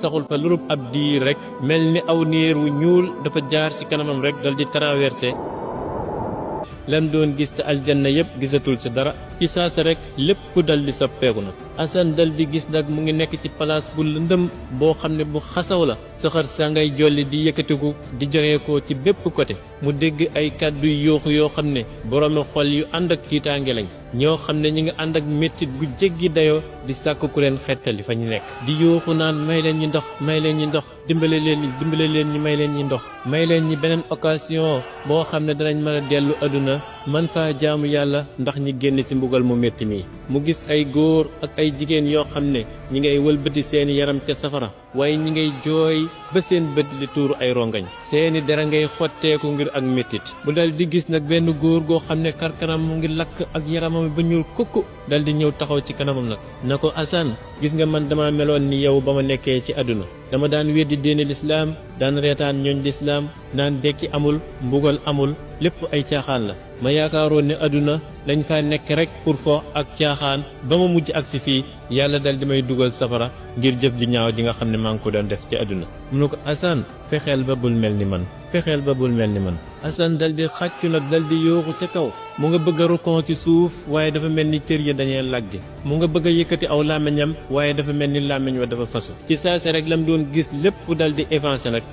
saxul fa lurub ab diir rek mel ni aw niir wu ñuul dafa jaar ci kanamam rek dal di traversé lam doon gis te aljanna yépp gisatul ci dara ci saasa rek lépp dal di soppeeku na Assane dal di gis nag mu ngi nekk ci palaas bu lëndëm boo xam ne bu xasaw la saxar saa ngay jolli di yëkkatiku di joxe ko ci bépp côté mu dégg ay kàddu yuuxu yoo xam ne boroomi xol yu ànd ak tiitaange lañ ñoo xam ne ñi ngi ànd ak mettit gu jéggi dayoo di sàkk ku leen xettali fa ñu nekk di yuuxu naan may leen ñi ndox may leen ñi ndox dimbale leen ñi may leen ñi ndox may leen ñi beneen occasion boo xam ne danañ mën a dellu àdduna man faa jaamu yàlla ndax ñi génn ci mbugal mu métti mii mu gis ay góor ak ay jigéen yoo xam ne ñi ngay wëlbati seeni yaram ca safara waaye ñi ngay jooy ba seen bët di tuuru ay rongañ seeni dara ngay xotteeku ngir ak méttit bu dal di gis nag benn góor goo xam ne karkanam mu ngi lakk ak yaramam ba ñuul kukk dal di ñëw taxaw ci kanamam nag na ko Assane gis nga man dama meloon ni yow ba ma nekkee ci àdduna dama daan weddi diine lislaam daan reetaan ñooñ lislaam naan dekki amul mbugal amul lépp ay caaxaan la ma yaakaaroon ne àdduna dañ fa nekk rek pour fo ak caaxaan ba ma mujj agsi fii yàlla dal di may dugal safara ngir jëf ju ñaaw ji nga xam ne maa ngi ko doon def ci àdduna mu ne ko Assane fexeel ba bul mel ni man fexeel ba bul mel ni man Assane dal di xàccu nag dal di yooxu ca kaw mu nga bëgg a rukon ci suuf waaye dafa mel ni cër ya dañee laggi mu nga bëgg a yëkkati aw làmmiñam waaye dafa mel ni làmmiñ wa dafa fasu ci saase rek lam doon gis lépp dal di évancé nag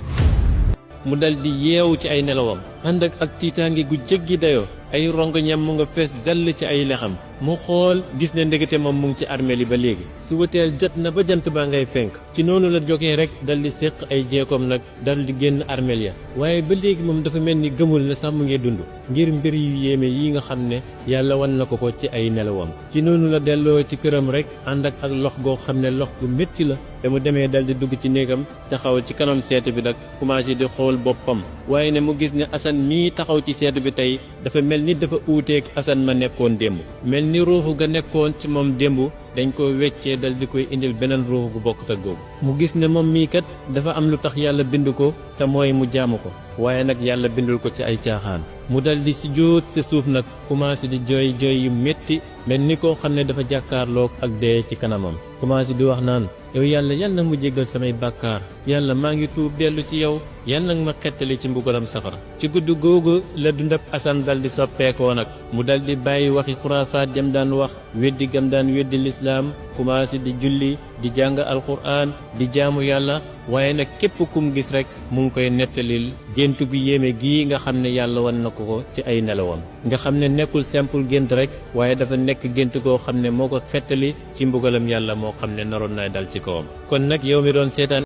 mu dal di yeewu ci ay nelawam ànd ak tiitaange gu jéggi dayoo ay rongoñam mu nga fees dall ci ay lexam mu xool gis ne ndekete moom mu ngi ci armeel yi ba léegi subateel jot na ba jant baa ngay fenk ci noonu la jógee rek dal di séq ay jeekoom nag dal di génn armeel ya waaye ba léegi moom dafa mel ni gëmul na sax mu ngi dund ngir mbir yu yéeme yi nga xam ne yàlla wan na ko ko ci ay nelawam ci noonu la delloo ci këram rek ànd ak lox goo xam ne lox gu métti la te mu demee dal di dugg ci néegam taxaw ci kanam seetu bi nag commencé di xool boppam waaye ne mu gis ne Assane mii taxaw ci seetu bi tey dafa mel ni dafa uuteeg Assane ma nekkoon démb mel ni ruuxu ga nekkoon ci moom démb dañ ko weccee dal di koy indil beneen ruuxu gu bokkut ak googu mu gis ne moom mii kat dafa am lu tax yàlla bind ko te mooy mu jaamu ko waaye nag yàlla bindul ko ci ay caaxaan mu dal di si jóot sa suuf nag commencé di jooy jooy yu métti mel ni koo xam ne dafa jàkkaarloog ak dee ci kanamam commencé di wax naan yow yàlla na mu jéggal samay bàkkaar yàlla maa ngi tuub dellu ci yow yàlla nag ma xettali ci mbugalam safara ci gudd googu la dundab Assane dal di soppeekoo nag mu dal di bàyyi waxi xuraafaat jam daan wax weddi gam daan weddi lislaam commencé di julli di jàng alquran di jaamu yàlla waaye nag képp kum gis rek mu ngi koy nettalil gént gu yéeme gii nga xam ne yàlla wan na ko ci ay nelawam nga xam ne nekkul simple gént rek waaye dafa nekk gént koo xam ne moo ko xettali ci mbugalam yàlla moo xam ne naroon naa dal ci kawam kon nag yow mi doon seetaan